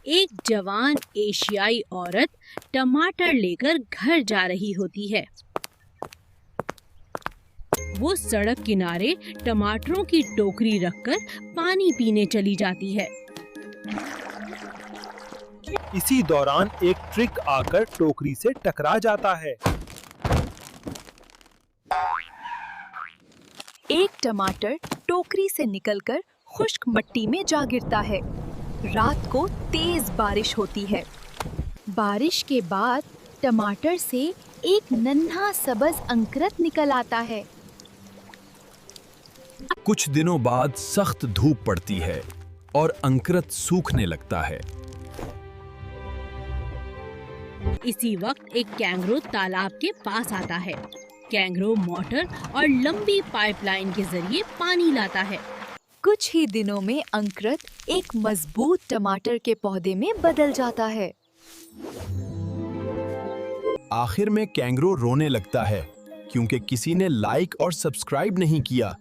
एक जवान एशियाई औरत टमाटर लेकर घर जा रही होती है। वो सड़क किनारे टमाटरों की टोकरी रखकर पानी पीने चली जाती है। इसी दौरान एक ट्रक आकर टोकरी से टकरा जाता है। एक टमाटर टोकरी से निकलकर खुश्क मिट्टी में जा गिरता है। रात को तेज बारिश होती है। बारिश के बाद टमाटर से एक नन्हा सबज अंकुरत निकल आता है। कुछ दिनों बाद सख्त धूप पड़ती है और अंकुरत सूखने लगता है। इसी वक्त एक कैंगरू तालाब के पास आता है। कैंगरू मोटर और लंबी पाइपलाइन के जरिए पानी लाता है। कुछ ही दिनों में अंकुरत एक मजबूत टमाटर के पौधे में बदल जाता है। आखिर में कैंगरू रोने लगता है क्योंकि किसी ने लाइक और सब्सक्राइब नहीं किया।